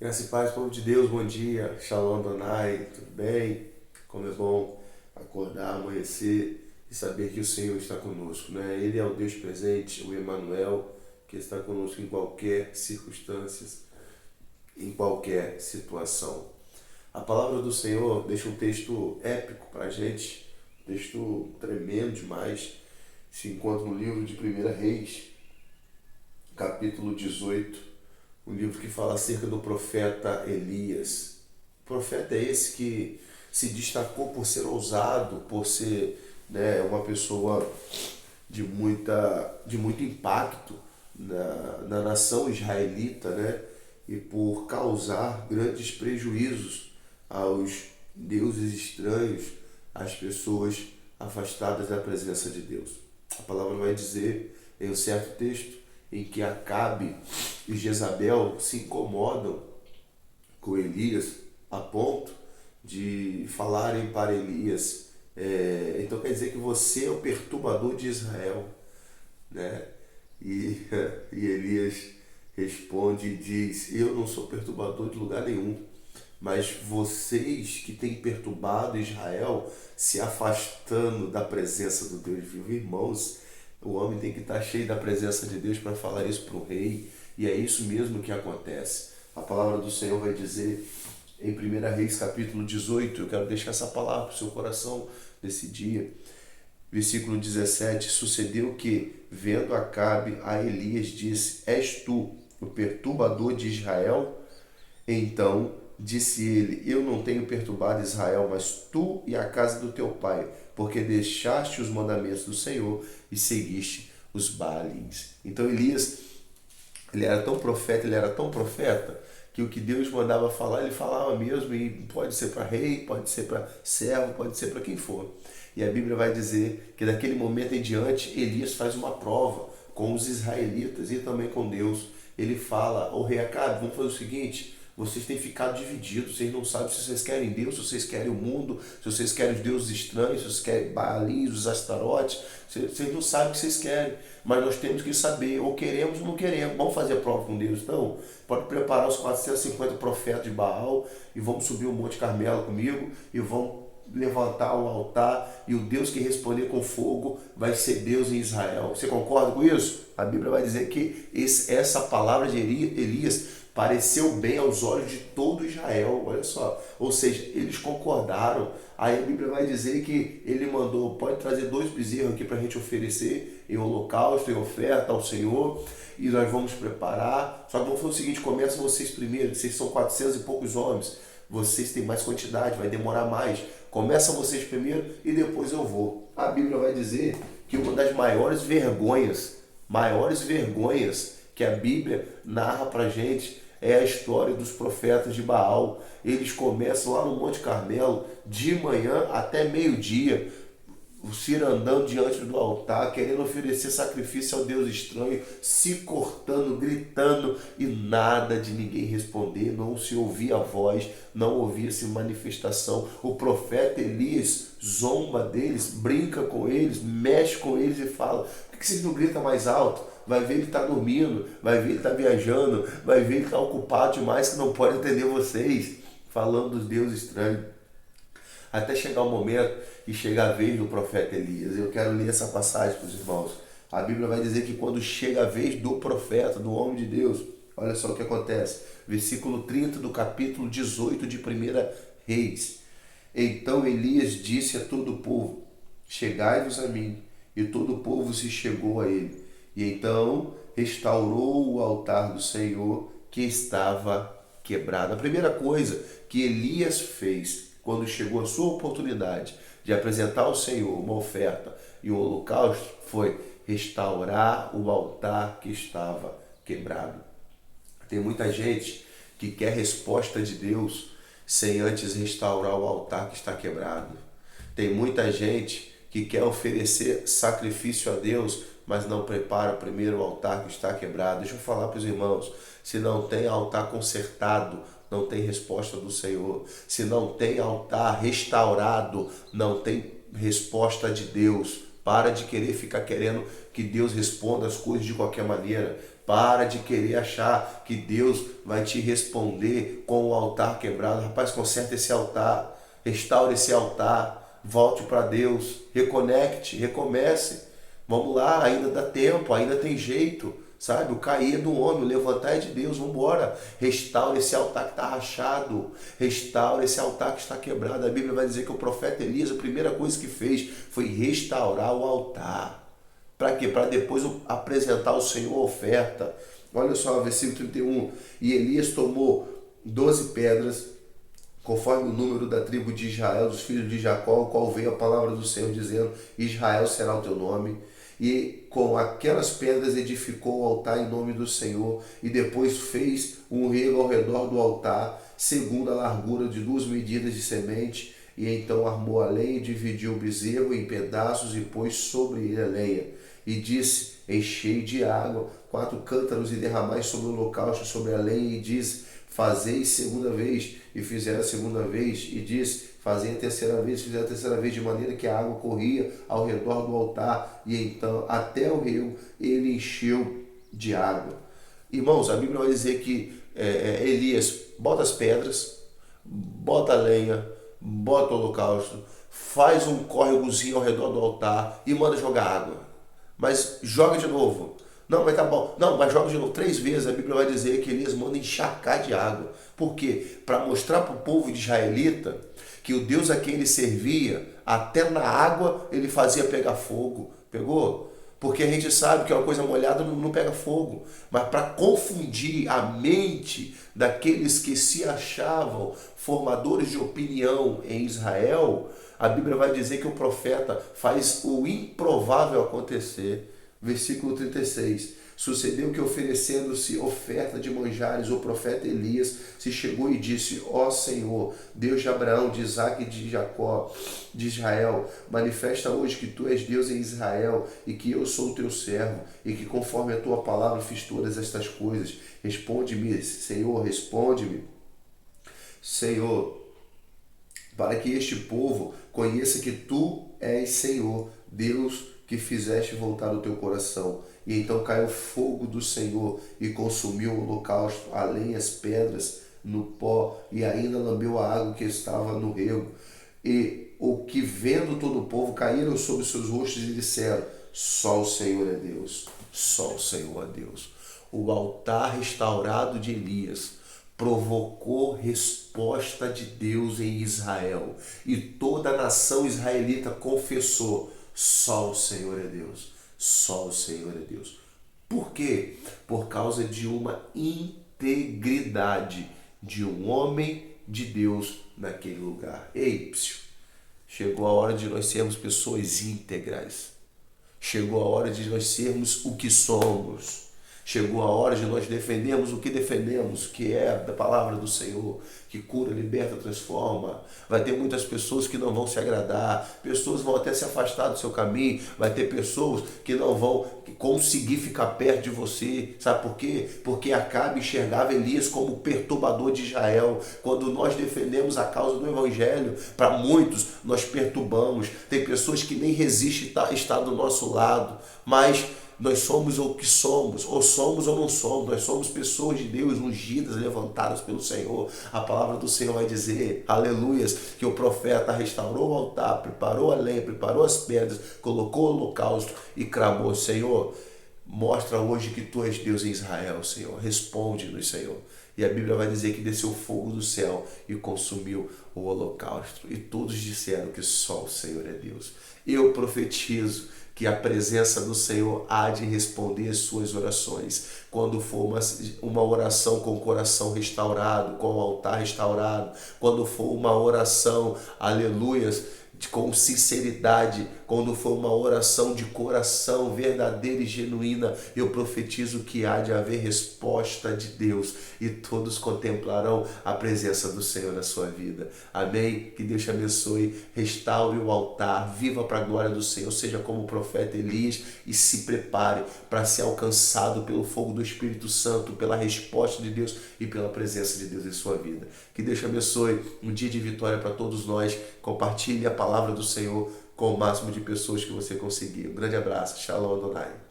Graça e paz, povo de Deus, bom dia. Shalom Donai, tudo bem? Como é bom acordar, amanhecer e saber que o Senhor está conosco, né? Ele é o Deus presente, o Emanuel, que está conosco em qualquer circunstância, em qualquer situação. A palavra do Senhor deixa um texto épico para a gente, um texto tremendo demais. Se encontra no livro de 1 Reis, capítulo 18, um livro que fala acerca do profeta Elias. O profeta é esse que se destacou por ser ousado, por ser, né, uma pessoa de muito impacto na nação israelita, né, e por causar grandes prejuízos aos deuses estranhos, às pessoas afastadas da presença de Deus. A palavra vai dizer em um certo texto em que Acabe e Jezabel se incomodam com Elias a ponto de falarem para Elias, então quer dizer que você é o perturbador de Israel, né? E, e Elias responde e diz, eu não sou perturbador de lugar nenhum, mas vocês que têm perturbado Israel se afastando da presença do Deus vivo. Irmãos, o homem tem que estar cheio da presença de Deus para falar isso para o rei, e é isso mesmo que acontece. A palavra do Senhor vai dizer em 1 Reis capítulo 18, eu quero deixar essa palavra para o seu coração nesse dia. Versículo 17, sucedeu que, vendo Acabe a Elias, disse, és tu o perturbador de Israel? Então disse ele, eu não tenho perturbado Israel, mas tu e a casa do teu pai, porque deixaste os mandamentos do Senhor e seguiste os Baalins. Então Elias, ele era tão profeta, que o que Deus mandava falar, ele falava mesmo, e pode ser para rei, pode ser para servo, pode ser para quem for. E a Bíblia vai dizer que daquele momento em diante, Elias faz uma prova com os israelitas e também com Deus. Ele fala, ô rei Acabe, vamos fazer o seguinte, vocês têm ficado divididos, vocês não sabem se vocês querem Deus, se vocês querem o mundo, se vocês querem os deuses estranhos, se vocês querem Baalins, os Astarotes, vocês não sabem o que vocês querem, mas nós temos que saber, ou queremos ou não queremos. Vamos fazer a prova com Deus, então? Pode preparar os 450 profetas de Baal e vamos subir o Monte Carmelo comigo e vamos levantar um altar e o Deus que responder com fogo vai ser Deus em Israel. Você concorda com isso? A Bíblia vai dizer que essa palavra de Elias pareceu bem aos olhos de todo Israel, olha só. Ou seja, eles concordaram. Aí a Bíblia vai dizer que ele mandou, pode trazer 2 bezerros aqui para a gente oferecer em holocausto, em oferta ao Senhor, e nós vamos preparar. Só que vamos fazer o seguinte, começam vocês primeiro, vocês são 400 e poucos homens, vocês têm mais quantidade, vai demorar mais. Começam vocês primeiro e depois eu vou. A Bíblia vai dizer que uma das maiores vergonhas que a Bíblia narra pra gente é a história dos profetas de Baal. Eles começam lá no Monte Carmelo, de manhã até meio-dia, o Ciro andando diante do altar, querendo oferecer sacrifício ao Deus estranho, se cortando, gritando, e nada de ninguém responder, não se ouvia voz, não ouvia-se manifestação. O profeta Elias zomba deles, brinca com eles, mexe com eles e fala, por que vocês não gritam mais alto? Vai ver ele está dormindo, vai ver ele está viajando, vai ver ele está ocupado demais que não pode atender vocês, falando dos deuses estranhos. Até chegar o momento e chegar a vez do profeta Elias. Eu quero ler essa passagem para os irmãos. A Bíblia vai dizer que quando chega a vez do profeta, do homem de Deus, olha só o que acontece. Versículo 30 do capítulo 18 de 1 Reis. Então Elias disse a todo o povo, chegai-vos a mim. E todo o povo se chegou a ele. E então restaurou o altar do Senhor que estava quebrado. A primeira coisa que Elias fez quando chegou a sua oportunidade de apresentar ao Senhor uma oferta e um holocausto foi restaurar o altar que estava quebrado. Tem muita gente que quer resposta de Deus sem antes restaurar o altar que está quebrado. Tem muita gente que quer oferecer sacrifício a Deus, mas não prepara primeiro o altar que está quebrado. Deixa eu falar para os irmãos, se não tem altar consertado, não tem resposta do Senhor. Se não tem altar restaurado, não tem resposta de Deus. Para de querer ficar querendo que Deus responda as coisas de qualquer maneira. Para de querer achar que Deus vai te responder com o altar quebrado. Rapaz, conserta esse altar, restaure esse altar, volte para Deus, reconecte, recomece. Vamos lá, ainda dá tempo, ainda tem jeito. Sabe, o cair é do homem, o levantar é de Deus, vamos embora. Restaura esse altar que está rachado, restaura esse altar que está quebrado. A Bíblia vai dizer que o profeta Elias, a primeira coisa que fez foi restaurar o altar. Para quê? Para depois apresentar ao Senhor a oferta. Olha só, versículo 31. E Elias tomou 12 pedras, conforme o número da tribo de Israel, dos filhos de Jacó, o qual veio a palavra do Senhor dizendo: Israel será o teu nome. E com aquelas pedras edificou o altar em nome do Senhor, e depois fez um rego ao redor do altar, segundo a largura de 2 medidas de semente, e então armou a lenha e dividiu o bezerro em pedaços e pôs sobre ele a lenha. E disse: enchei de água 4 cântaros e derramai sobre o holocausto, sobre a lenha, e disse: fazei segunda vez, e fizeram a segunda vez, e disse: fazei a terceira vez, fizeram a terceira vez, de maneira que a água corria ao redor do altar, e então até o rio ele encheu de água. Irmãos, a Bíblia vai dizer que Elias bota as pedras, bota a lenha, bota o holocausto, faz um córregozinho ao redor do altar e manda jogar água. Mas joga de novo. Não, mas tá bom. Não, mas joga de novo 3 vezes. A Bíblia vai dizer que Elias manda encharcar de água. Por quê? Para mostrar para o povo de israelita que o Deus a quem ele servia, até na água ele fazia pegar fogo. Pegou? Porque a gente sabe que uma coisa molhada não pega fogo. Mas para confundir a mente daqueles que se achavam formadores de opinião em Israel, a Bíblia vai dizer que o profeta faz o improvável acontecer. Versículo 36. Sucedeu que, oferecendo-se oferta de manjares, o profeta Elias se chegou e disse: ó Senhor, Deus de Abraão, de Isaque e de Jacó, de Israel, manifesta hoje que tu és Deus em Israel e que eu sou o teu servo e que conforme a tua palavra fiz todas estas coisas. Responde-me, Senhor, responde-me, Senhor, para que este povo conheça que tu és Senhor, Deus que fizeste voltar o teu coração. E então caiu fogo do Senhor e consumiu o holocausto, a lenha, as pedras no pó, e ainda lambeu a água que estava no rego. E o que vendo todo o povo, caíram sobre seus rostos e disseram: só o Senhor é Deus, só o Senhor é Deus. O altar restaurado de Elias provocou resposta de Deus em Israel, e toda a nação israelita confessou: só o Senhor é Deus, só o Senhor é Deus. Por quê? Por causa de uma integridade de um homem de Deus naquele lugar. Ei, chegou a hora de nós sermos pessoas íntegras. Chegou a hora de nós sermos o que somos. Chegou a hora de nós defendermos o que defendemos, que é da palavra do Senhor, que cura, liberta, transforma. Vai ter muitas pessoas que não vão se agradar, pessoas vão até se afastar do seu caminho, vai ter pessoas que não vão conseguir ficar perto de você. Sabe por quê? Porque Acabe enxergava Elias como o perturbador de Israel. Quando nós defendemos a causa do Evangelho, para muitos nós perturbamos. Tem pessoas que nem resistem estar do nosso lado, mas nós somos o que somos, ou somos ou não somos. Nós somos pessoas de Deus, ungidas, levantadas pelo Senhor. A palavra do Senhor vai dizer, aleluias, que o profeta restaurou o altar, preparou a lenha, preparou as pedras, colocou o holocausto e clamou: Senhor, mostra hoje que tu és Deus em Israel, Senhor. Responde-nos, Senhor. E a Bíblia vai dizer que desceu fogo do céu e consumiu o holocausto. E todos disseram que só o Senhor é Deus. Eu profetizo que a presença do Senhor há de responder as suas orações. Quando for uma oração com o coração restaurado, com o altar restaurado, quando for uma oração, aleluias, com sinceridade, quando for uma oração de coração verdadeira e genuína, eu profetizo que há de haver resposta de Deus e todos contemplarão a presença do Senhor na sua vida. Amém? Que Deus te abençoe, restaure o altar, viva para a glória do Senhor, seja como o profeta Elias e se prepare para ser alcançado pelo fogo do Espírito Santo, pela resposta de Deus e pela presença de Deus em sua vida. Que Deus te abençoe, um dia de vitória para todos nós. Compartilhe a palavra do Senhor com o máximo de pessoas que você conseguir. Um grande abraço. Shalom Adonai.